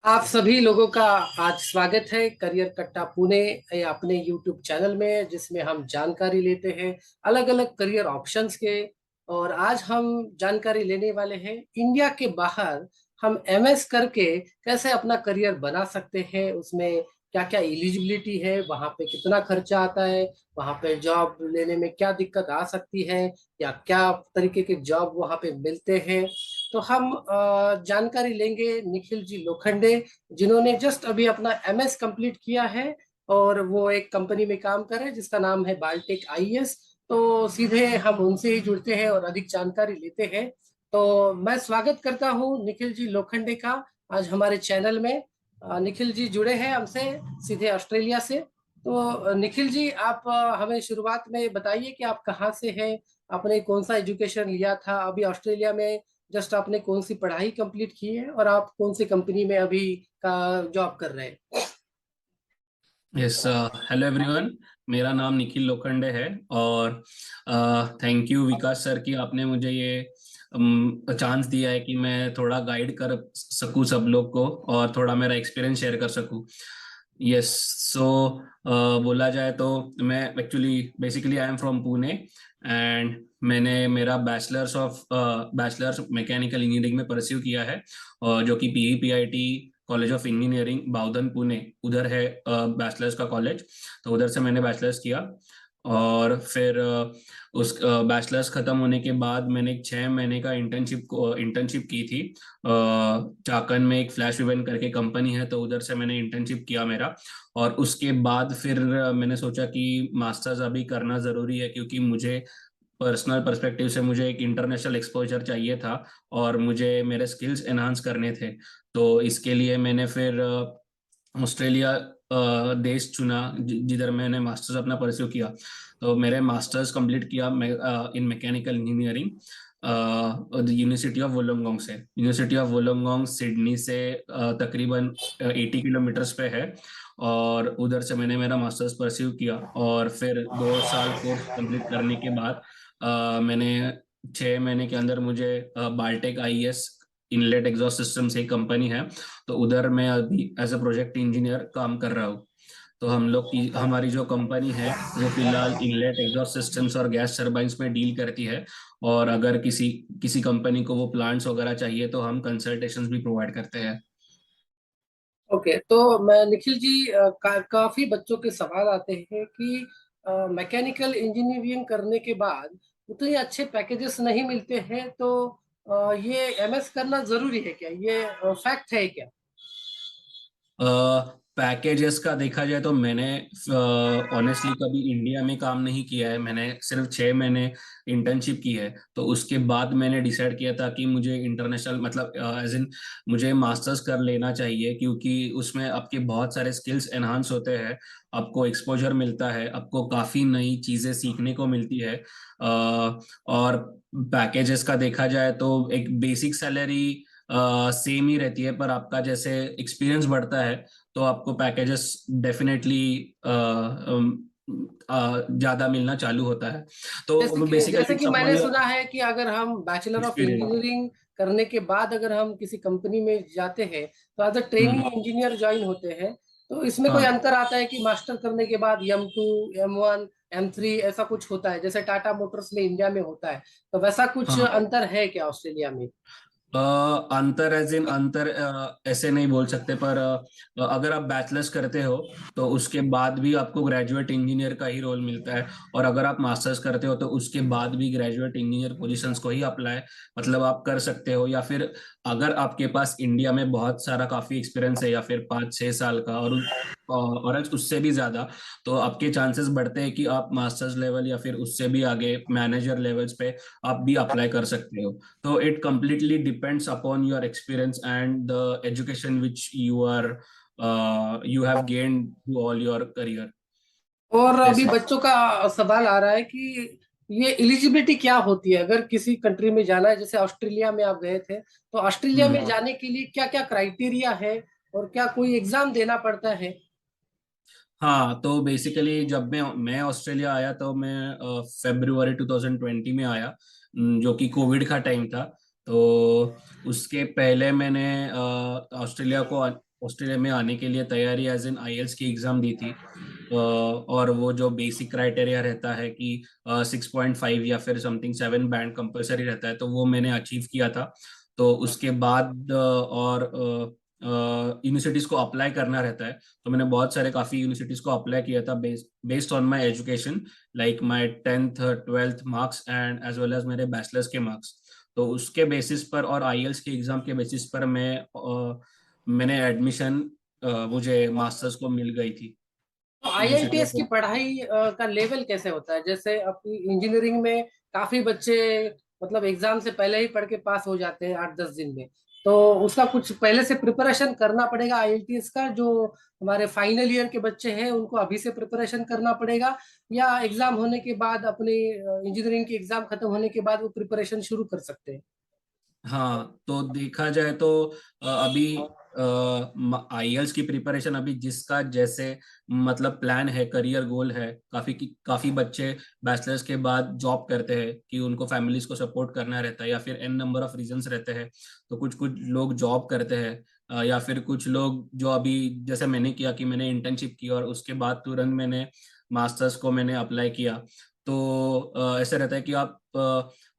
आप सभी लोगों का आज स्वागत है करियर कट्टा पुणे या अपने यूट्यूब चैनल में, जिसमें हम जानकारी लेते हैं अलग अलग करियर ऑप्शंस के। और आज हम जानकारी लेने वाले हैं इंडिया के बाहर हम एमएस करके कैसे अपना करियर बना सकते हैं, उसमें क्या क्या एलिजिबिलिटी है, वहाँ पे कितना खर्चा आता है, वहाँ पे जॉब लेने में क्या दिक्कत आ सकती है, या क्या तरीके के जॉब वहाँ पे मिलते हैं। तो हम जानकारी लेंगे निखिल जी लोखंडे, जिन्होंने जस्ट अभी अपना एमएस कंप्लीट किया है और वो एक कंपनी में काम कर रहे हैं जिसका नाम है बाल्टेक आईएएस। तो सीधे हम उनसे ही जुड़ते हैं और अधिक जानकारी लेते हैं। तो मैं स्वागत करता हूं निखिल जी लोखंडे का आज हमारे चैनल में। निखिल जी जुड़े हैं हमसे सीधे ऑस्ट्रेलिया से। तो निखिल जी, आप हमें शुरुआत में बताइए कि आप कहाँ से हैं, आपने कौन सा एजुकेशन लिया था, अभी ऑस्ट्रेलिया में जस्ट आपने कौन सी पढ़ाई कंप्लीट की है और आप कौन सी कंपनी में अभी का जॉब कर रहे हैं। यस। Hello everyone. मेरा नाम निखिल लोखंडे है। और थैंक यू विकास सर कि आपने मुझे ये चांस दिया है कि मैं थोड़ा गाइड कर सकूं सब लोग को और थोड़ा मेरा एक्सपीरियंस शेयर कर सकूं। यस। सो बोला जाए तो मैं actually basically I am from Pune and मैंने मेरा बैचलर्स मैकेनिकल इंजीनियरिंग में परस्यू किया है, और जो कि पीईपीआईटी कॉलेज ऑफ इंजीनियरिंग बाउदन पुणे उधर है बैचलर्स का कॉलेज। तो उधर से मैंने बैचलर्स किया। और फिर उस बैचलर्स खत्म होने के बाद मैंने एक 6 महीने का इंटर्नशिप की थी। चाकन में एक फ्लैश इवेंट करके कंपनी है, तो उधर से मैंने इंटर्नशिप किया मेरा। और उसके बाद फिर मैंने सोचा कि मास्टर्स अभी करना ज़रूरी है, क्योंकि मुझे पर्सनल पर्सपेक्टिव से मुझे एक इंटरनेशनल एक्सपोजर चाहिए था और मुझे मेरे स्किल्स एनहांस करने थे। तो इसके लिए मैंने फिर ऑस्ट्रेलिया देश चुना, जिधर मैंने मास्टर्स अपना परस्यू किया। तो मेरे मास्टर्स कंप्लीट किया इन mechanical engineering university of Wollongong से। यूनिवर्सिटी ऑफ वोलोंगोंग सिडनी से तकरीबन 80 किलोमीटर्स पे है। और उधर से मैंने मेरा मास्टर्स परस्यू किया, और फिर 2 साल कोर्स कंप्लीट करने के बाद मैंने 6 महीने के अंदर मुझे Beltek IAS inlet exhaust system से एक कंपनी है, तो उधर मैं अभी एज अ प्रोजेक्ट इंजीनियर काम कर रहा हूँ। तो हम लोग की हमारी जो कंपनी है वो फिलहाल इनलेट एग्जॉस्ट सिस्टम्स और गैस टरबाइंस में डील करती है। और अगर किसी किसी कंपनी को वो प्लांट्स वगैरह चाहिए तो हम कंसल्टेशंस भी प्रोवाइड करते हैं। ओके, तो मैं निखिल जी, काफी बच्चों के सवाल आते हैं कि मैकेनिकल इंजीनियरिंग करने के बाद उतने अच्छे पैकेजेस नहीं मिलते हैं। तो ये एमएस करना जरूरी है क्या, ये फैक्ट है क्या। पैकेजेस का देखा जाए तो मैंने ऑनेस्टली कभी इंडिया में काम नहीं किया है। मैंने सिर्फ 6 महीने इंटर्नशिप की है। तो उसके बाद मैंने डिसाइड किया था कि मुझे इंटरनेशनल मतलब एज इन मुझे मास्टर्स कर लेना चाहिए, क्योंकि उसमें आपके बहुत सारे स्किल्स एनहांस होते हैं, आपको एक्सपोजर मिलता है, आपको काफ़ी नई चीज़ें सीखने को मिलती है। और पैकेजेस का देखा जाए तो एक बेसिक सैलरी सेम ही रहती है, पर आपका जैसे एक्सपीरियंस बढ़ता है तो आपको पैकेजेस डेफिनेटली ज्यादा मिलना चालू होता है। तो जैसे बेसिकली कि मैंने सपोज सुना है कि अगर हम बैचलर ऑफ एक्सपीरियंस। इंजीनियरिंग करने के बाद अगर हम किसी कंपनी में जाते हैं तो as a training engineer join होते हैं। तो इसमें कोई हाँ अंतर आता है कि मास्टर करने के बाद M2, M1, M3 ऐसा कुछ होता है जैसे टाटा मोटर्स में इंडिया में होता है। तो वैसा कुछ हाँ। अंतर है क्या ऑस्ट्रेलिया में। अंतर एज इन अंतर ऐसे नहीं बोल सकते, पर अगर आप बैचलर्स करते हो तो उसके बाद भी आपको ग्रेजुएट इंजीनियर का ही रोल मिलता है। और अगर आप मास्टर्स करते हो तो उसके बाद भी ग्रेजुएट इंजीनियर पोजीशंस को ही अप्लाई मतलब आप कर सकते हो। या फिर अगर आपके पास इंडिया में बहुत सारा काफी एक्सपीरियंस है, या फिर 5-6 साल का, और उससे भी ज्यादा, तो आपके चांसेस बढ़ते हैं कि आप मास्टर्स लेवल या फिर उससे भी आगे मैनेजर लेवल्स पे आप भी अप्लाई कर सकते हो। So it completely depends upon your experience and the education which you have gained through all your career. और अभी ऐसे। बच्चों का सवाल आ रहा है कि ये एलिजिबिलिटी क्या होती है अगर किसी कंट्री में जाना है, जैसे ऑस्ट्रेलिया में आप गए थे, तो ऑस्ट्रेलिया में जाने के लिए क्या क्या क्राइटेरिया है और क्या कोई एग्जाम देना पड़ता है। हाँ, तो बेसिकली जब मैं ऑस्ट्रेलिया आया तो मैं फरवरी 2020 में आया, जो कि कोविड का टाइम था। तो उसके पहले मैंने ऑस्ट्रेलिया को ऑस्ट्रेलिया में आने के लिए तैयारी एज इन आईएल्स की एग्जाम दी थी। और वो जो बेसिक क्राइटेरिया रहता है कि 6.5 या फिर समथिंग 7 बैंड कंपलसरी रहता है, तो वो मैंने अचीव किया था। तो उसके बाद और यूनिवर्सिटीज को अप्लाई करना रहता है। तो मैंने बहुत सारे काफ़ी यूनिवर्सिटीज को अप्लाई किया था based on my education, like my 10th 12th marks and as well as मेरे बैचलर्स के मार्क्स। तो उसके बेसिस पर और आईएल्स के एग्जाम के बेसिस पर मैंने एडमिशन, मुझे मास्टर्स को मिल गई थी तो यूनिवर्सिटी आईएलटीएस ऑफ। की पढ़ाई का लेवल कैसे होता है? जैसे अपनी इंजीनियरिंग में काफी बच्चे मतलब एग्जाम से पहले ही पढ़ के पास हो जाते हैं 8-10 दिन में। तो उसका कुछ पहले से प्रिपरेशन करना पड़ेगा आईएलटीएस का, जो हमारे फाइनल ईयर के बच्चे हैं उनको अभी से प्रिपरेशन करना पड़ेगा, या एग्जाम होने के बाद अपने इंजीनियरिंग की एग्जाम खत्म होने के बाद वो प्रिपरेशन शुरू कर सकते हैं? हाँ, तो देखा जाए तो अभी आईएल्स की प्रिपरेशन अभी जिसका जैसे मतलब प्लान है, करियर गोल है, काफी बच्चे बैचलर्स के बाद जॉब करते हैं कि उनको फैमिलीज को सपोर्ट करना रहता है, या फिर एन नंबर ऑफ रीजंस रहते हैं। तो कुछ कुछ लोग जॉब करते हैं, या फिर कुछ लोग जो अभी जैसे मैंने किया कि मैंने इंटर्नशिप की और उसके बाद तुरंत मैंने मास्टर्स को मैंने अप्लाई किया। तो ऐसा रहता है कि आप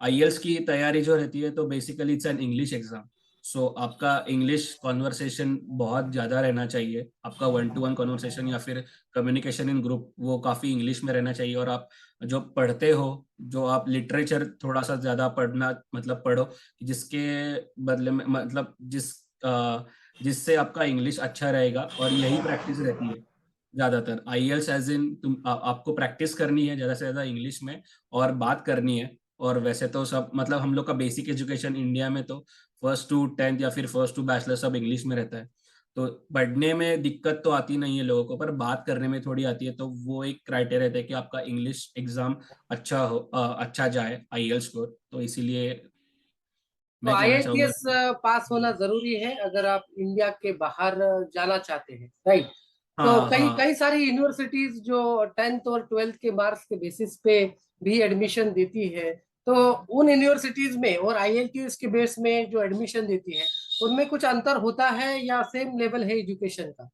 आईएल्स की तैयारी जो रहती है, तो basically it's an English exam. So आपका इंग्लिश कॉन्वर्सेशन बहुत ज़्यादा रहना चाहिए, आपका 1-to-1 कॉन्वर्सेशन या फिर कम्युनिकेशन इन ग्रुप वो काफ़ी इंग्लिश में रहना चाहिए। और आप जो पढ़ते हो, जो आप लिटरेचर थोड़ा सा ज़्यादा पढ़ना मतलब पढ़ो, जिसके बदले में मतलब जिससे आपका इंग्लिश अच्छा रहेगा। और यही प्रैक्टिस रहती है ज़्यादातर आईएल्स, एज इन आपको प्रैक्टिस करनी है ज़्यादा से ज़्यादा इंग्लिश में और बात करनी है। और वैसे तो सब मतलब हम लोग का बेसिक एजुकेशन इंडिया में तो 1st to 10th या फिर 1st to बैचलर सब इंग्लिश में रहता है। तो पढ़ने में दिक्कत तो आती नहीं है लोगों को, पर बात करने में थोड़ी आती है। तो वो एक क्राइटेरिया रहता है कि आपका इंग्लिश एग्जाम अच्छा जाए आईएल स्कोर। तो इसीलिए तो मैं कहना चाहूंगा आईएलटीएस पास होना जरूरी है अगर आप इंडिया के बाहर जाना चाहते हैं, राइट? तो हाँ कई हाँ। कई सारी यूनिवर्सिटीज जो 10th और 12th के मार्क्स के बेसिस पे भी एडमिशन देती है, तो उन यूनिवर्सिटीज में और आईएलटीएस के बेस में जो एडमिशन देती है, उनमें कुछ अंतर होता है या सेम लेवल है एजुकेशन का?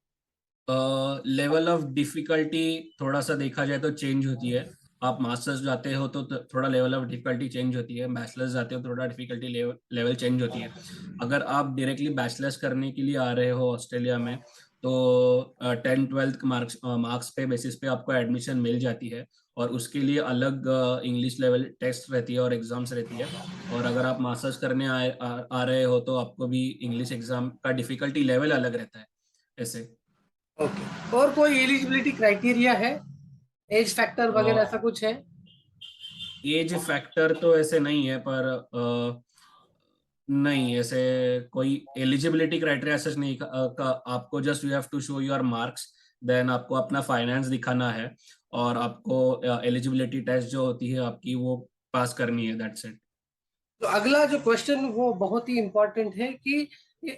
लेवल ऑफ डिफिकल्टी थोड़ा सा देखा जाए तो चेंज होती है। आप मास्टर्स जाते हो तो थोड़ा लेवल ऑफ डिफिकल्टी चेंज होती है, बैचलर्स जाते हो तो थोड़ा डिफिकल्टी लेवल चेंज होती है। अगर आप डायरेक्टली बैचलर्स करने के लिए आ रहे हो ऑस्ट्रेलिया में, तो 10th 12th मार्क्स मार्क्स पे बेसिस पे आपको एडमिशन मिल जाती है। और उसके लिए अलग इंग्लिश लेवल टेस्ट रहती है और एग्जाम्स रहती है। और अगर आप मास्टर्स करने आ रहे हो तो आपको भी इंग्लिश एग्जाम का डिफिकल्टी लेवल अलग रहता है ऐसे। ओके, और कोई एलिजिबिलिटी क्राइटेरिया है, एज फैक्टर वगैरह ऐसा कुछ है? एज फैक्टर तो ऐसे नहीं है, पर नहीं ऐसे कोई एलिजिबिलिटी क्राइटेरिया ऐसा नहीं आपको just you have to show your marks, then आपको अपना फाइनेंस दिखाना है और आपको एलिजिबिलिटी टेस्ट जो होती है आपकी वो पास करनी है, दैट्स इट। तो अगला जो क्वेश्चन वो बहुत ही इंपॉर्टेंट है कि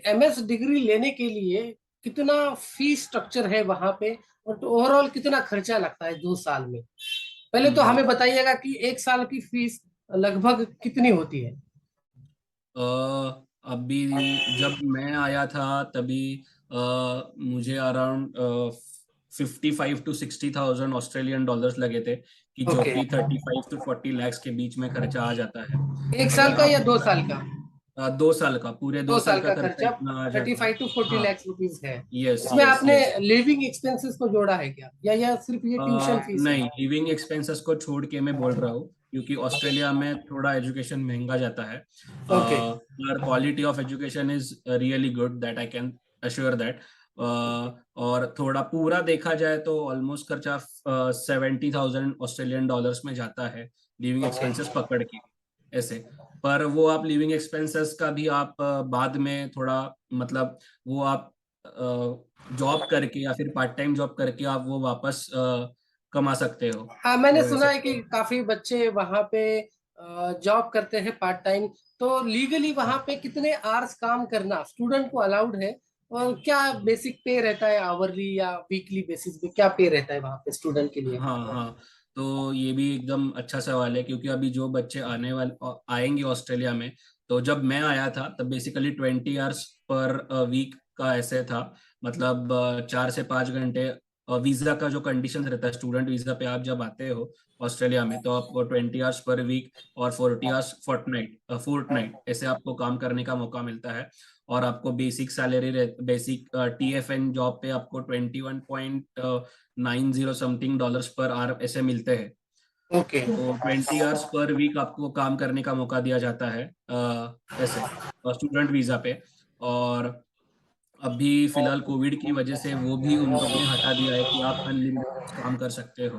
एमएस डिग्री लेने के लिए कितना फीस स्ट्रक्चर है वहां पे, और ओवरऑल कितना खर्चा लगता है 2 साल में? पहले तो हम्म। हमें बताइएगा कि 1 साल की फीस लगभग कितनी होती है? अभी जब मैं आया था तभी मुझे around 55 to 60 thousand Australian dollars लगे थे, कि जो ओके, कि 35 to 40 lakhs के बीच में खर्चा आ जाता है। 1 साल अगर का आप या 2 साल का? 2 साल का, पूरे दो दो साल साल का का खर्चा खर्चा इतना आ थर्टी जाता है। फाइव टू फोर्टी हाँ। लैक्स रुपीज है। यस इसमें यस आपने यस। लिविंग एक्सपेंसेस को जोड़ा है क्या, या सिर्फ ये ट्यूशन फीस है? नहीं, लिविंग एक्सपेंसेस को छोड़ के मैं बोल रहा हूँ, क्योंकि ऑस्ट्रेलिया में थोड़ा एजुकेशन महंगा जाता है। ओके। और quality of education is really good, that I can assure that. और थोड़ा पूरा देखा जाए तो ऑलमोस्ट खर्चा 70,000 ऑस्ट्रेलियन डॉलर्स में जाता है, लिविंग ओके। एक्सपेंसेस पकड़ के ऐसे। पर वो आप लिविंग एक्सपेंसेस का भी आप बाद में थोड़ा मतलब वो आप जॉब करके या फिर पार्ट टाइम जॉब करके आप वो वापस कमा सकते हो। हाँ, मैंने तो सुना ऐसे। है कि काफी बच्चे वहां पे जॉब करते हैं पार्ट टाइम। तो लीगली वहां पे कितने आवर्स काम करना स्टूडेंट को अलाउड है, और क्या बेसिक पे रहता है, आवरली या वीकली बेसिस पे क्या पे रहता है वहां पे स्टूडेंट के लिए? हाँ हाँ। तो ये भी एकदम अच्छा सवाल है, क्योंकि अभी जो बच्चे आने वाले आएंगे ऑस्ट्रेलिया में, तो जब मैं आया था तब बेसिकली 20 hours पर वीक का ऐसे था, मतलब 4 से 5 घंटे वीजा का जो कंडीशन रहता है, स्टूडेंट वीजा पे आप जब आते हो ऑस्ट्रेलिया में, तो आपको 20 आवर्स पर वीक और 40 आवर्स फोर्टनाइट ऐसे आपको काम करने का मौका मिलता है। और आपको basic salary, basic TFN job पे आपको 21.90 समथिंग डॉलर्स पर आवर ऐसे मिलते हैं। ओके। तो 20 आवर्स पर वीक आपको काम करने का मौका दिया जाता है ऐसे स्टूडेंट वीजा पे। और अभी फिलहाल कोविड की वजह से वो भी उन लोग ने हटा दिया है कि आप अनलिमिटेड काम कर सकते हो,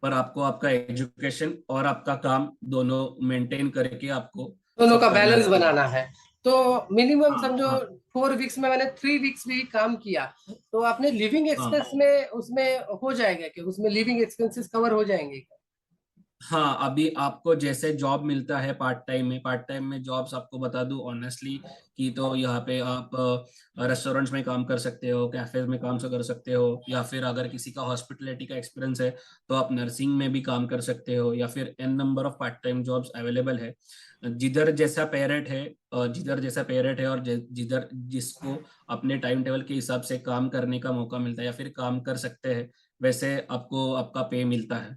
पर आपको आपका एजुकेशन और आपका काम दोनों मेंटेन करके आपको दोनों सब का करना बैलेंस है। बनाना है। तो मिनिमम हाँ समझो हाँ 4 वीक्स में, मैंने 3 वीक्स भी काम किया, तो अपने लिविंग हाँ एक्सपेंस में उसमें हो जाएगा कि उसमें लिविंग एक्सपेंसेस कवर हो जाएंगे? हाँ, अभी आपको जैसे जॉब मिलता है पार्ट टाइम में जॉब्स आपको बता दूं ऑनेस्टली कि तो यहाँ पे आप रेस्टोरेंट्स में काम कर सकते हो, कैफेज में काम कर सकते हो, या फिर अगर किसी का हॉस्पिटलिटी का एक्सपीरियंस है तो आप नर्सिंग में भी काम कर सकते हो, या फिर an number of part time jobs available है। जिधर जैसा पे रेट है और जिधर जिसको अपने टाइम टेबल के हिसाब से काम करने का मौका मिलता है या फिर काम कर सकते हैं, वैसे आपको आपका पे मिलता है।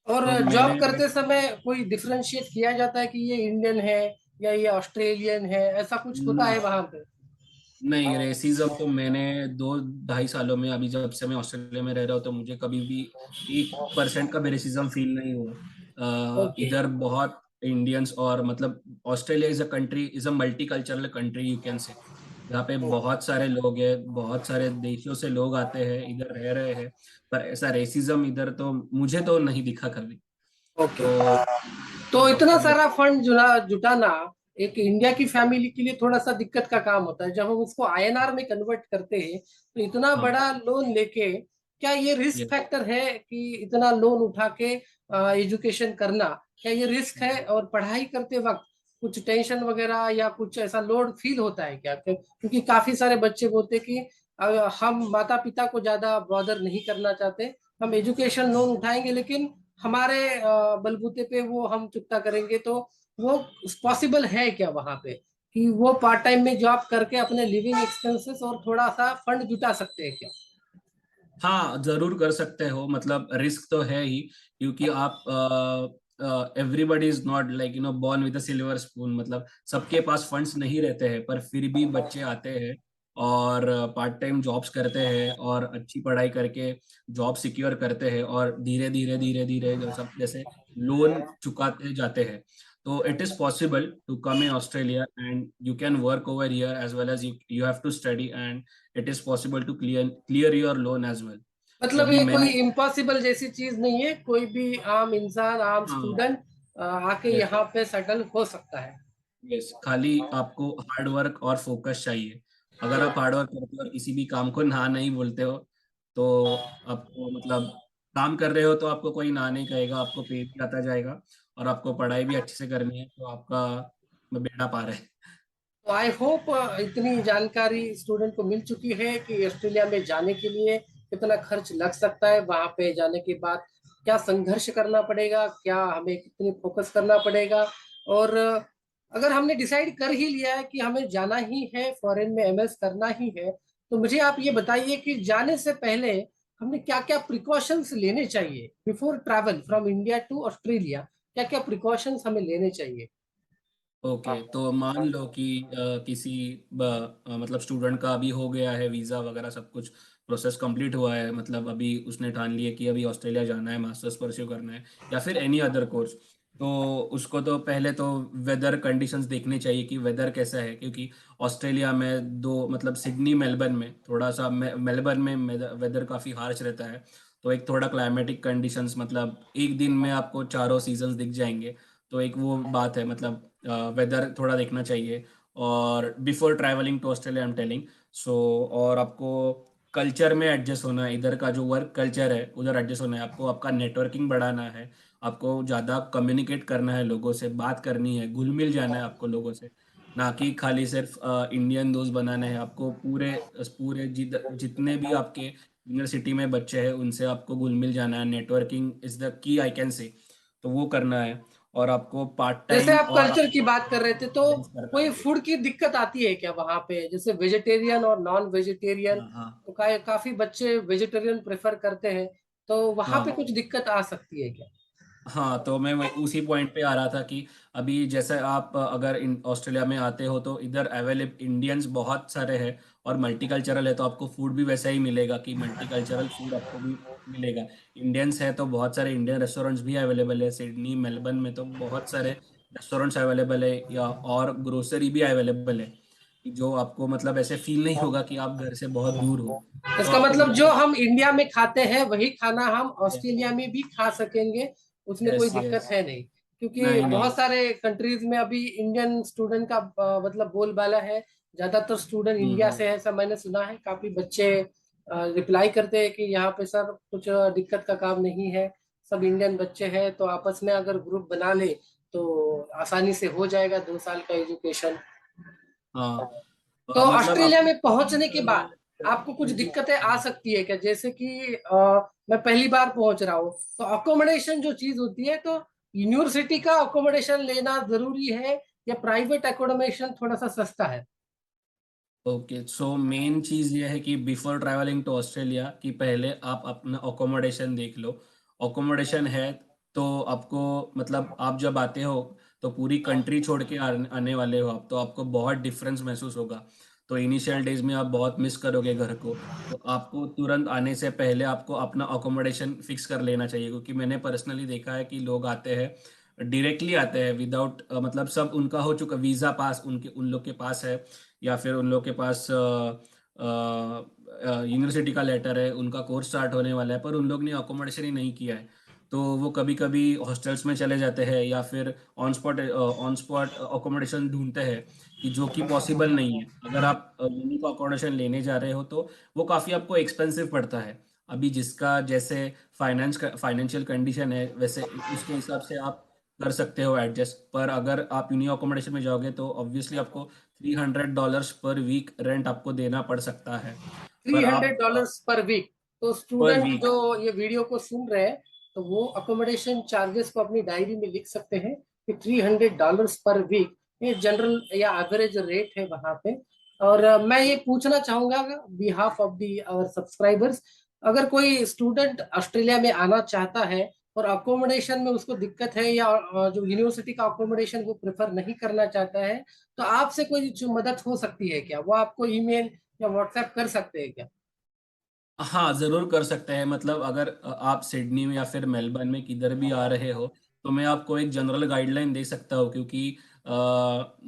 और तो जॉब मैंने करते समय कोई डिफरेंशिएट किया जाता है कि ये इंडियन है या ये ऑस्ट्रेलियन है, ऐसा कुछ होता है वहां पे? नहीं, रेसिज्म तो मैंने 2-2.5 सालों में, अभी जब से मैं ऑस्ट्रेलिया में रह रहा हूँ, तो मुझे कभी भी 1% का भी रेसिज्म फील नहीं हुआ। ओके। इधर बहुत इंडियंस, और मतलब Australia is a multi cultural country you can say. यहाँ पे बहुत सारे लोग हैं, बहुत सारे देशों से लोग आते हैं, इधर रह रहे हैं, पर ऐसा रेसिज्म इधर तो मुझे तो नहीं दिखा कभी। ओके। तो तो इतना ऑस्ट्रेलिया। सारा फंड जुटाना एक इंडिया की फैमिली के लिए थोड़ा सा दिक्कत का काम होता है। जब हम उसको INR में कन्वर्ट करते हैं तो इतना हाँ। बड़ा लोन लेके, क्या ये रिस्क यस। फैक्टर है कि इतना लोन उठा के एजुकेशन करना, क्या ये रिस्क है? और पढ़ाई करते वक्त कुछ टेंशन वगैरह या कुछ ऐसा लोड फील होता है क्या? क्योंकि काफी सारे बच्चे बोलते कि हम माता पिता को ज्यादा बॉदर नहीं करना चाहते, हम एजुकेशन लोन उठाएंगे लेकिन हमारे बलबूते पे वो हम चुकता करेंगे। तो वो पॉसिबल है क्या वहां पे कि वो पार्ट टाइम में जॉब करके अपने लिविंग एक्सपेंसेस और थोड़ा सा फंड जुटा सकते हैं क्या? हाँ, जरूर कर सकते हो, मतलब रिस्क तो है ही, क्योंकि आप everybody is not like born with a silver spoon, मतलब सबके पास फंड्स नहीं रहते हैं, पर फिर भी बच्चे आते हैं और पार्ट टाइम जॉब्स करते हैं और अच्छी पढ़ाई करके जॉब सिक्योर करते हैं, और धीरे धीरे धीरे धीरे सब जैसे लोन चुकाते जाते हैं। तो it is possible to come in Australia and you can work over here as well as you have to study, and it is possible to clear your loan as well. तो मतलब अभी ये कोई मैंने। इम्पॉसिबल जैसी चीज नहीं है, कोई भी आम इंसान, आम हाँ। स्टूडेंट आके यस। यहाँ पे सेटल हो सकता है। यस, खाली आपको हार्ड वर्क और फोकस चाहिए। अगर आप हार्ड वर्क करते हो और किसी भी काम को ना नहीं बोलते हो, तो आपको मतलब काम कर रहे हो तो आपको कोई ना नहीं कहेगा, आपको पे भी आता जाएगा, और आपको पढ़ाई भी अच्छे से करनी है, तो आपका बेड़ा पार है। तो आई होप इतनी जानकारी स्टूडेंट को मिल चुकी है कि ऑस्ट्रेलिया में जाने के लिए कितना खर्च लग सकता है, वहां पे जाने के बाद क्या संघर्ष करना पड़ेगा, क्या हमें कितनी फोकस करना पड़ेगा। और अगर हमने डिसाइड कर ही लिया है कि हमें जाना ही है, फॉरेन में MS करना ही है, तो मुझे आप ये बताइए कि जाने से पहले हमने क्या क्या प्रिकॉशंस लेने चाहिए before travel from India to Australia? क्या क्या प्रिकॉशंस हमें लेने चाहिए? ओके, तो मान लो कि किसी मतलब स्टूडेंट का अभी हो गया है वीज़ा वगैरह सब कुछ प्रोसेस कंप्लीट हुआ है, मतलब अभी उसने ठान लिया कि अभी ऑस्ट्रेलिया जाना है, मास्टर्स परस्यू करना है या फिर एनी अदर कोर्स। तो उसको तो पहले तो वेदर कंडीशंस देखने चाहिए कि वेदर कैसा है, क्योंकि ऑस्ट्रेलिया में दो मतलब सिडनी मेलबर्न में थोड़ा सा मेलबर्न में वेदर काफ़ी हार्श रहता है। तो एक थोड़ा क्लाइमेटिक कंडीशंस, मतलब एक दिन में आपको चारों सीजन्स दिख जाएंगे। तो एक वो बात है, मतलब वेदर थोड़ा देखना चाहिए। और before travelling to Australia I am telling so. और आपको कल्चर में एडजस्ट होना है, इधर का जो वर्क कल्चर है उधर एडजस्ट होना है आपको, आपका नेटवर्किंग बढ़ाना है, आपको ज़्यादा कम्युनिकेट करना है, लोगों से बात करनी है, घुल मिल जाना है आपको लोगों से, ना कि खाली सिर्फ इंडियन दोस्त बनाने हैं आपको। पूरे पूरे जितने भी आपके यूनिवर्सिटी में बच्चे हैं उनसे आपको घुल मिल जाना है, networking is the key I can say. तो वो करना है। और आपको पार्ट जैसे टाइम आप और कल्चर की बात कर रहे थे, तो बैलेंस करना कोई है। फूड की दिक्कत आती है क्या वहां पे? जैसे वेजिटेरियन और नॉन वेजिटेरियन, हाँ हाँ तो काफी बच्चे वेजिटेरियन प्रेफर करते हैं, तो वहां पे हाँ कुछ दिक्कत आ सकती है क्या? हाँ, तो मैं उसी पॉइंट पे आ रहा था कि अभी जैसे आप अगर ऑस्ट्रेलिया में आते हो तो इधर अवेलेबल इंडियंस बहुत सारे हैं और मल्टीकल्चरल है, तो आपको फूड भी वैसा ही मिलेगा कि मल्टीकल्चरल फूड आपको भी मिलेगा। इंडियंस है तो बहुत सारे इंडियन रेस्टोरेंट्स भी अवेलेबल है, सिडनी मेलबर्न में तो बहुत सारे रेस्टोरेंट्स अवेलेबल है, या और ग्रोसरी भी अवेलेबल है, कि जो आपको मतलब ऐसे फील नहीं होगा कि आप घर से बहुत दूर हो। तो इसका आपको मतलब जो ग्रोसरी। हम इंडिया में खाते हैं वही खाना हम ऑस्ट्रेलिया में भी खा सकेंगे, उसमें कोई यस दिक्कत यस। है नहीं? क्योंकि नहीं नहीं। बहुत सारे कंट्रीज में अभी इंडियन स्टूडेंट का मतलब बोलबाला है। ज्यादातर स्टूडेंट इंडिया से है, ऐसा मैंने सुना है। काफी बच्चे रिप्लाई करते हैं कि यहाँ पे सर कुछ दिक्कत का काम नहीं है, सब इंडियन बच्चे हैं, तो आपस में अगर ग्रुप बना ले तो आसानी से हो जाएगा 2 साल का एजुकेशन। हाँ तो मतलब ऑस्ट्रेलिया आप। में पहुंचने के बाद आपको कुछ दिक्कतें आ सकती है क्या? जैसे कि मैं पहली बार पहुंच रहा हूँ, तो अकोमोडेशन जो चीज होती है, तो यूनिवर्सिटी का अकोमोडेशन लेना जरूरी है या प्राइवेट अकोमोडेशन थोड़ा सा सस्ता है? ओके, सो मेन चीज़ ये है कि बिफोर ट्रैवलिंग टू ऑस्ट्रेलिया कि पहले आप अपना अकोमोडेशन देख लो। अकोमोडेशन है तो आपको मतलब आप जब आते हो तो पूरी कंट्री छोड़ के आने वाले हो आप, तो आपको बहुत डिफरेंस महसूस होगा। तो इनिशियल डेज में आप बहुत मिस करोगे घर को। तो आपको तुरंत आने से पहले आपको अपना अकोमोडेशन फिक्स कर लेना चाहिए, क्योंकि मैंने पर्सनली देखा है कि लोग आते हैं, डायरेक्टली आते हैं विदाउट मतलब सब उनका हो चुका वीज़ा पास उनके उन लोग के पास है, या फिर उन लोग के पास यूनिवर्सिटी का लेटर है, उनका कोर्स स्टार्ट होने वाला है, पर उन लोग ने अकोमोडेशन ही नहीं किया है। तो वो कभी कभी हॉस्टल्स में चले जाते हैं या फिर ऑन स्पॉट अकोमोडेशन ढूंढते हैं, कि जो कि पॉसिबल नहीं है। अगर आप यूनिक अकोमोडेशन लेने जा रहे हो तो वो काफ़ी आपको एक्सपेंसिव पड़ता है। अभी जिसका जैसे फाइनेंशियल कंडीशन है वैसे उसके हिसाब से आप कर सकते हो एडजस्ट। पर अगर आप यूनिक अकोमोडेशन में जाओगे तो ऑब्वियसली आपको $300 पर वीक रेंट आपको देना पड़ सकता है। थ्री पर हंड्रेड आप डॉलर्स पर वीक तो पर स्टूडेंट वीक। जो ये वीडियो को सुन रहे हैं, तो वो अकोमोडेशन चार्जेस को अपनी डायरी में लिख सकते हैं कि $300 पर वीक, ये जनरल या एवरेज रेट है वहां पे। और मैं ये पूछना चाहूंगा behalf of the our subscribers, अगर कोई स्टूडेंट ऑस्ट्रेलिया में आना चाहता है और अकोमोडेशन में उसको दिक्कत है, या जो यूनिवर्सिटी का अकोमोडेशन वो प्रेफर नहीं करना चाहता है, तो आपसे कोई जो मदद हो सकती है क्या? वो आपको ईमेल या व्हाट्सएप कर सकते हैं क्या? हाँ ज़रूर कर सकते हैं। मतलब अगर आप सिडनी में या फिर मेलबर्न में किधर भी आ रहे हो तो मैं आपको एक जनरल गाइडलाइन दे सकता हूँ, क्योंकि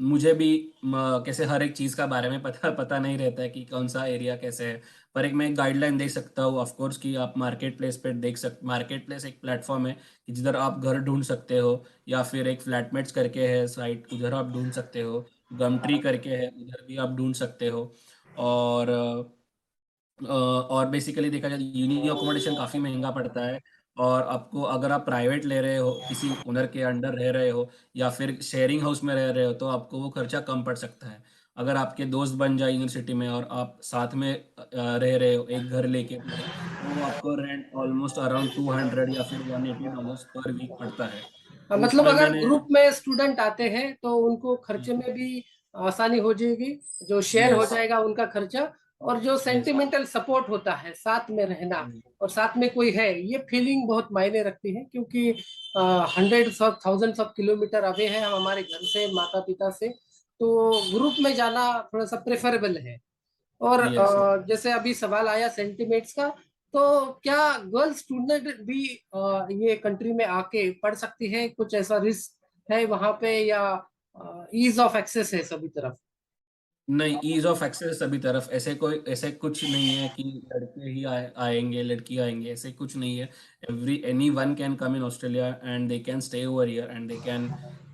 मुझे भी कैसे हर एक चीज़ का बारे में पता पता नहीं रहता है कि कौन सा एरिया कैसे है। पर एक मैं एक गाइडलाइन दे सकता हूँ ऑफ कोर्स, कि आप मार्केट प्लेस पे देख सकते। मार्केट प्लेस एक प्लेटफॉर्म है कि जिधर आप घर ढूंढ सकते हो, या फिर एक फ्लैटमेट्स करके है साइट, उधर आप ढूंढ सकते हो। गम ट्री करके है, उधर भी आप ढूंढ सकते हो। और और बेसिकली देखा जाए यूनिक अकोमोडेशन काफ़ी महंगा पड़ता है। और आपको अगर आप प्राइवेट ले रहे हो, किसी ओनर के अंडर रह रहे हो, या फिर शेयरिंग हाउस में रह रहे हो, तो आपको वो खर्चा कम पड़ सकता है। अगर आपके दोस्त बन जाए यूनिवर्सिटी में और आप साथ में रह रहे हो एक घर लेके पूरा, तो वो आपको रेंट ऑलमोस्ट अराउंड 200 या फिर $180 पर वीक पड़ता है। तो मतलब उसमें अगर मैंने। ग्रुप में स्टूडेंट आते हैं तो उनको खर्चे में भी आसानी हो जाएगी, जो शेयर हो यस जाएगा उनका खर्चा, और जो यस। सेंटिमेंटल सपोर्ट होता है साथ में रहना और साथ में कोई है, ये फीलिंग बहुत मायने रखती है। क्योंकि hundreds of thousands of kilometre away है हम हमारे घर से, माता पिता से, तो ग्रुप में जाना थोड़ा सा प्रेफरेबल है। और यस। जैसे अभी सवाल आया सेंटिमेंट्स का, तो क्या गर्ल स्टूडेंट भी ये कंट्री में आके पढ़ सकती है? कुछ ऐसा रिस्क है वहां पे, या ईज ऑफ एक्सेस है सभी तरफ? नहीं, ईज ऑफ एक्सेस सभी तरफ, ऐसे कुछ नहीं है कि लड़के ही आएंगे लड़की आएंगे, ऐसे कुछ नहीं है। Any one can come in Australia and they can stay over here and they can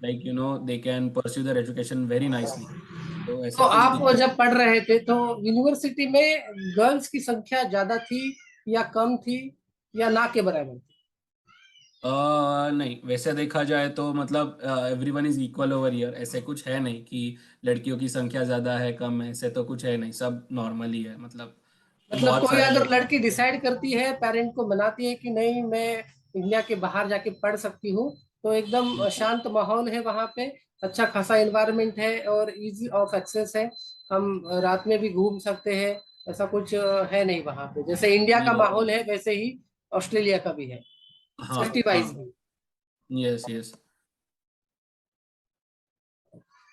like they can pursue there education very nicely. तो तो ऐसे कुछ आप दिक्कत। जब पढ़ रहे थे तो यूनिवर्सिटी में गर्ल्स की संख्या ज्यादा थी या कम थी, या ना के बराबर थी? नहीं, वैसे देखा जाए तो मतलब everyone is equal over here, ऐसे कुछ है नहीं कि लड़कियों की संख्या ज्यादा है कम है, ऐसे तो कुछ है नहीं, सब नॉर्मल ही है मतलब। मतलब बहुत कोई सारे अगर लड़के। लड़की डिसाइड करती है, पेरेंट को मनाती है कि नहीं मैं इंडिया के बाहर जाके पढ़ सकती हूँ, तो एकदम शांत माहौल है वहाँ पे। अच्छा खासा एनवायरनमेंट है और इजी ऑफ एक्सेस है। हम रात में भी घूम सकते हैं। ऐसा कुछ है नहीं वहाँ पे, जैसे इंडिया का ये माहौल है वैसे ही ऑस्ट्रेलिया का भी है, हाँ सेफ्टी वाइज हाँ। भी। Yes yes.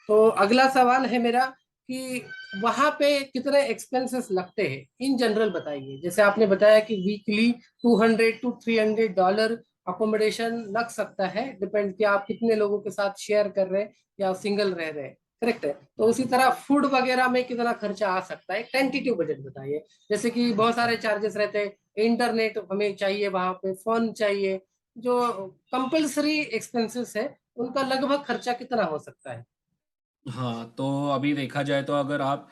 तो अगला सवाल है मेरा कि वहां पे कितने एक्सपेंसेस लगते हैं इन जनरल बताइए। जैसे आपने बताया कि वीकली $200 to $300 अकोमोडेशन लग सकता है, डिपेंड कि आप कितने लोगों के साथ शेयर कर रहे हैं या सिंगल रह रहे हैं। करेक्ट है। तो उसी तरह फूड वगैरह में कितना खर्चा आ सकता है, टेंटेटिव बजट बताइए। जैसे कि बहुत सारे चार्जेस रहते हैं, इंटरनेट हमें चाहिए, वहां पे फोन चाहिए, जो कंपल्सरी एक्सपेंसेस है उनका लगभग खर्चा कितना हो सकता है। हाँ, तो अभी देखा जाए तो अगर आप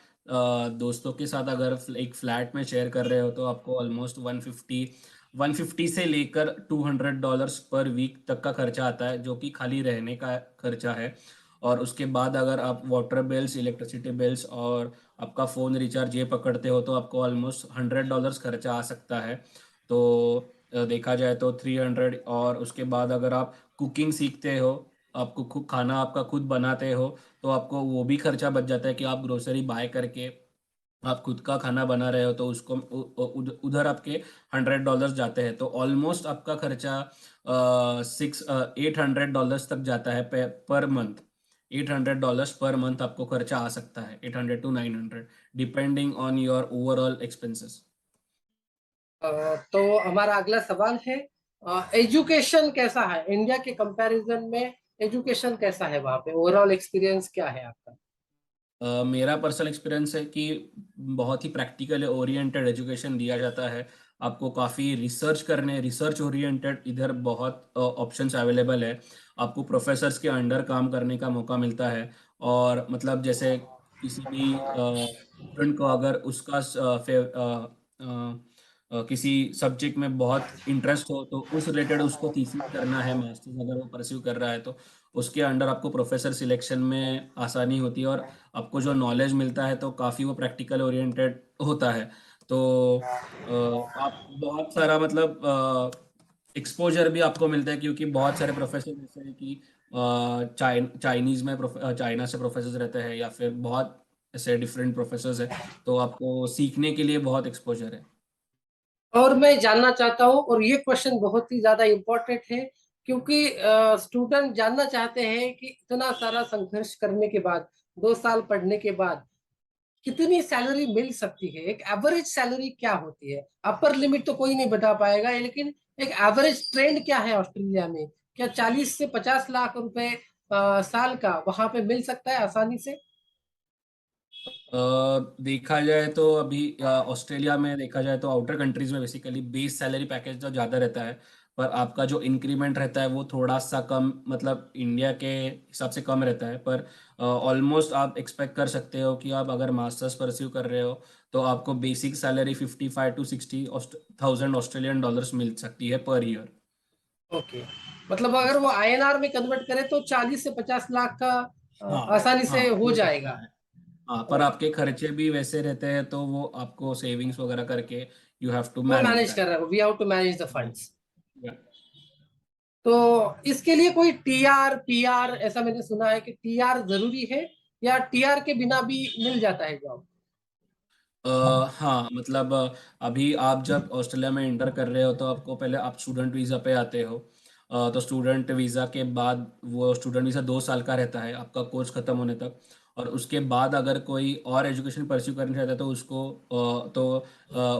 दोस्तों के साथ अगर एक फ्लैट में शेयर कर रहे हो तो आपको ऑलमोस्ट 150 से लेकर $200 पर वीक तक का खर्चा आता है, जो कि खाली रहने का खर्चा है। और उसके बाद अगर आप वाटर बिल्स, इलेक्ट्रिसिटी बिल्स और आपका फ़ोन रिचार्ज ये पकड़ते हो तो आपको ऑलमोस्ट $100 खर्चा आ सकता है। तो देखा जाए तो 300। और उसके बाद अगर आप कुकिंग सीखते हो, आपको खुद खाना आपका खुद बनाते हो, तो आपको वो भी खर्चा बच जाता है कि आप ग्रोसरी बाय करके आप खुद का खाना बना रहे हो, तो उसको उधर आपके $100 जाते हैं। तो ऑलमोस्ट आपका खर्चा $800 तक जाता है पर मंथ। $800 पर मंथ आपको खर्चा आ सकता है, 800 to 900, depending on your overall expenses. तो हमारा अगला सवाल है, एजुकेशन कैसा है इंडिया के कंपैरिजन में? एजुकेशन कैसा है वहाँ पे, ओवरऑल एक्सपीरियंस क्या है आपका? मेरा पर्सनल एक्सपीरियंस है कि बहुत ही प्रैक्टिकल ओरिएंटेड एजुकेशन दिया जाता है। आपको काफ़ी रिसर्च ओरिएंटेड इधर बहुत ऑप्शंस अवेलेबल है। आपको प्रोफेसर्स के अंडर काम करने का मौका मिलता है। और मतलब जैसे किसी भी स्टूडेंट को अगर उसका किसी सब्जेक्ट में बहुत इंटरेस्ट हो तो उस रिलेटेड उसको थीसिस करना है, मास्टर्स अगर वो परस्यू कर रहा है तो उसके अंडर आपको प्रोफेसर सिलेक्शन में आसानी होती है। और आपको जो नॉलेज मिलता है तो काफ़ी वो प्रैक्टिकल ओरिएंटेड होता है। तो आप बहुत सारा मतलब एक्सपोजर भी आपको मिलता है, क्योंकि बहुत सारे प्रोफेसर जैसे हैं कि चाइनीज में चाइना से प्रोफेसर रहते हैं या फिर बहुत ऐसे डिफरेंट प्रोफेसर्स हैं। तो आपको सीखने के लिए बहुत एक्सपोजर है। और मैं जानना चाहता हूँ, और ये क्वेश्चन बहुत ही ज्यादा इम्पोर्टेंट है, क्योंकि स्टूडेंट जानना चाहते हैं कि इतना सारा संघर्ष करने के बाद, 2 साल पढ़ने के बाद कितनी सैलरी मिल सकती है, एक एवरेज सैलरी क्या होती है? अपर लिमिट तो कोई नहीं बता पाएगा, लेकिन एक एवरेज ट्रेंड क्या है ऑस्ट्रेलिया में? क्या 40 से 50 लाख रुपए साल का वहां पे मिल सकता है आसानी से? देखा जाए तो अभी ऑस्ट्रेलिया में देखा जाए तो आउटर कंट्रीज में बेसिकली बेस सैलरी पैकेज तो ज़्यादा रहता है, पर आपका जो इंक्रीमेंट रहता है वो थोड़ा सा कम, मतलब इंडिया के हिसाब से कम रहता है। पर ऑलमोस्ट आप एक्सपेक्ट कर सकते हो कि आप अगर मास्टर्स परस्यू कर रहे हो तो आपको basic salary 55 to 60 thousand Australian dollars मिल सकती है पर ईयर। ओके। मतलब अगर वो आईएनआर में कन्वर्ट करे तो 40 से 50 लाख का हाँ आसानी हाँ, से हो हो सकता जाएगा। है। हाँ, पर आपके खर्चे भी वैसे रहते हैं तो वो आपको सेविंग्स वगैरह करके यू हैव टू वो मैनेज मैनेज कर दैट। रहा है, we have to manage the Yeah. Funds. Yeah. तो इसके लिए कोई टीआर पीआर, ऐसा मैंने सुना है कि टीआर जरूरी है, या टीआर के बिना भी मिल जाता है जॉब? हाँ, मतलब अभी आप जब ऑस्ट्रेलिया में इंटर कर रहे हो तो आपको पहले आप स्टूडेंट वीज़ा पे आते हो। तो स्टूडेंट वीज़ा के बाद वो स्टूडेंट वीज़ा 2 साल का रहता है आपका कोर्स ख़त्म होने तक। और उसके बाद अगर कोई और एजुकेशन परस्यू करना चाहता है तो उसको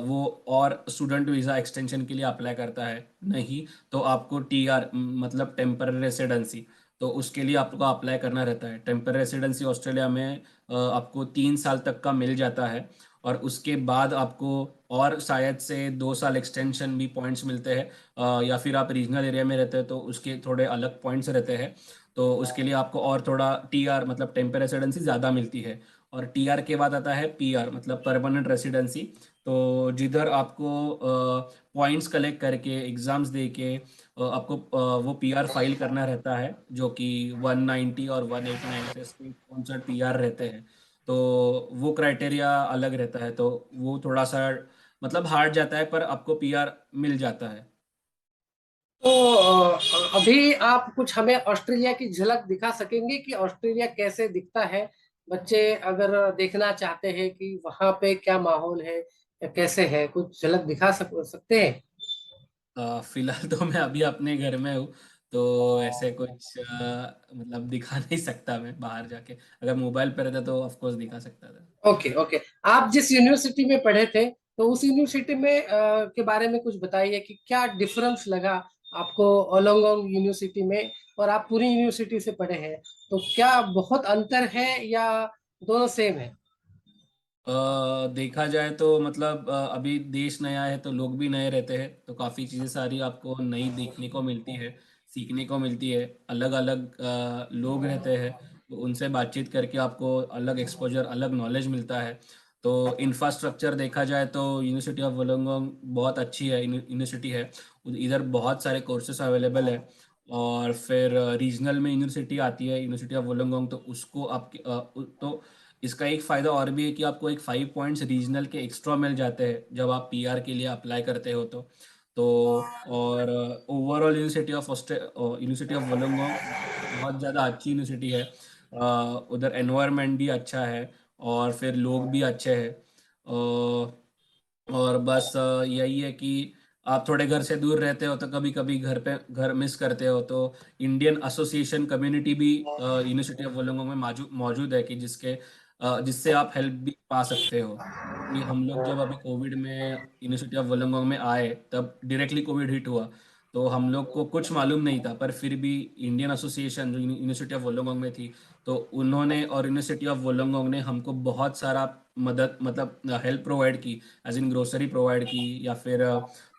वो और स्टूडेंट वीज़ा एक्सटेंशन के लिए अप्लाई करता है। नहीं तो आपको टीआर मतलब टेम्पररी रेसिडेंसी, तो उसके लिए आपको अप्लाई करना रहता है। टेम्पररी रेसिडेंसी ऑस्ट्रेलिया में आपको 3 साल तक का मिल जाता है। और उसके बाद आपको और शायद से 2 साल एक्सटेंशन भी पॉइंट्स मिलते हैं। या फिर आप रीजनल एरिया में रहते हैं तो उसके थोड़े अलग पॉइंट्स रहते हैं। तो उसके लिए आपको और थोड़ा टीआर मतलब टेम्पररी रेसिडेंसी ज़्यादा मिलती है। और टीआर के बाद आता है पीआर मतलब परमानेंट रेसिडेंसी। तो जिधर आपको पॉइंट्स कलेक्ट करके एग्ज़ाम्स दे के आपको वो पीआर फाइल करना रहता है, जो कि 190 और 189 से स्टेट स्पॉन्सर्ड पीआर रहते हैं। तो वो क्राइटेरिया अलग रहता है, तो वो थोड़ा सा मतलब हार्ड जाता है, पर आपको पीआर मिल जाता है। तो अभी आप कुछ हमें ऑस्ट्रेलिया की झलक दिखा सकेंगे कि ऑस्ट्रेलिया कैसे दिखता है? बच्चे अगर देखना चाहते हैं कि वहाँ पे क्या माहौल है या कैसे है, कुछ झलक दिखा सकते हैं? फिलहाल तो मैं अभी अपने घर में हूँ, तो ऐसे कुछ मतलब दिखा नहीं सकता। मैं बाहर जाके अगर मोबाइल पर रहता तो ऑफ कोर्स दिखा सकता था। Okay okay. आप जिस यूनिवर्सिटी में पढ़े थे, तो उस यूनिवर्सिटी में के बारे में कुछ बताइए कि क्या डिफरेंस लगा आपको ओलोंगोंग यूनिवर्सिटी में, और आप पूरी यूनिवर्सिटी से पढ़े हैं, तो क्या बहुत अंतर है या दोनों सेम है? देखा जाए तो मतलब अभी देश नया है तो लोग भी नए रहते हैं, तो काफ़ी चीज़ें सारी आपको नई देखने को मिलती है, सीखने को मिलती है। अलग अलग लोग रहते हैं, तो उनसे बातचीत करके आपको अलग एक्सपोजर, अलग नॉलेज मिलता है। तो इंफ्रास्ट्रक्चर देखा जाए तो यूनिवर्सिटी ऑफ वोलोंगोंग बहुत अच्छी है, यूनिवर्सिटी है। इधर बहुत सारे कोर्सेस अवेलेबल है। और फिर रीजनल में यूनिवर्सिटी आती है, यूनिवर्सिटी ऑफ वोलोंगोंग, तो उसको आपके तो इसका एक फ़ायदा और भी है कि आपको एक 5 पॉइंट्स रीजनल के एक्स्ट्रा मिल जाते हैं जब आप पीआर के लिए अप्लाई करते हो तो और ओवरऑल यूनिवर्सिटी ऑफ वोलोंगोंग बहुत ज़्यादा अच्छी यूनिवर्सिटी है। उधर एनवायरनमेंट भी अच्छा है और फिर लोग भी अच्छे हैं। और बस यही है कि आप थोड़े घर से दूर रहते हो तो कभी कभी घर मिस करते हो, तो इंडियन एसोसिएशन कम्युनिटी भी यूनिवर्सिटी ऑफ वोलोंगोंग में मौजूद है कि जिससे आप हेल्प भी पा सकते हो। क्योंकि हम लोग जब अभी कोविड में यूनिवर्सिटी ऑफ वोलोंगोंग में आए तब डायरेक्टली कोविड हिट हुआ, तो हम लोग को कुछ मालूम नहीं था, पर फिर भी इंडियन एसोसिएशन जो यूनिवर्सिटी ऑफ वोलोंगोंग में थी, तो उन्होंने और यूनिवर्सिटी ऑफ वोलोंगोंग ने हमको बहुत सारा मदद मतलब हेल्प प्रोवाइड की, एज इन ग्रोसरी प्रोवाइड की, या फिर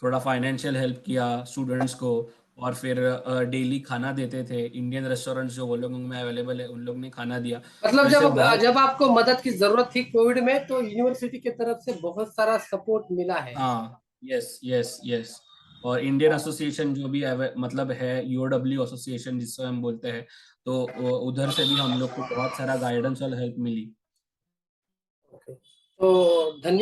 थोड़ा फाइनेंशियल हेल्प किया स्टूडेंट्स को। और फिर डेली खाना देते थे, इंडियन रेस्टोरेंट्स जो वोलोंगोंग में अवेलेबल है उन लोग ने खाना दिया। मतलब तो इससे बहुत। जब आपको मदद की जरूरत थी कोविड में, तो यूनिवर्सिटी की तरफ से बहुत सारा सपोर्ट मिला है। हाँ, यस यस यस। और इंडियन एसोसिएशन जो भी मतलब है, यूओडब्ल्यू एसोसिएशन जिससे हम बोलते हैं, तो उधर से भी हम लोग को बहुत सारा गाइडेंस और हेल्प मिली। ओके। तो धन्यवाद।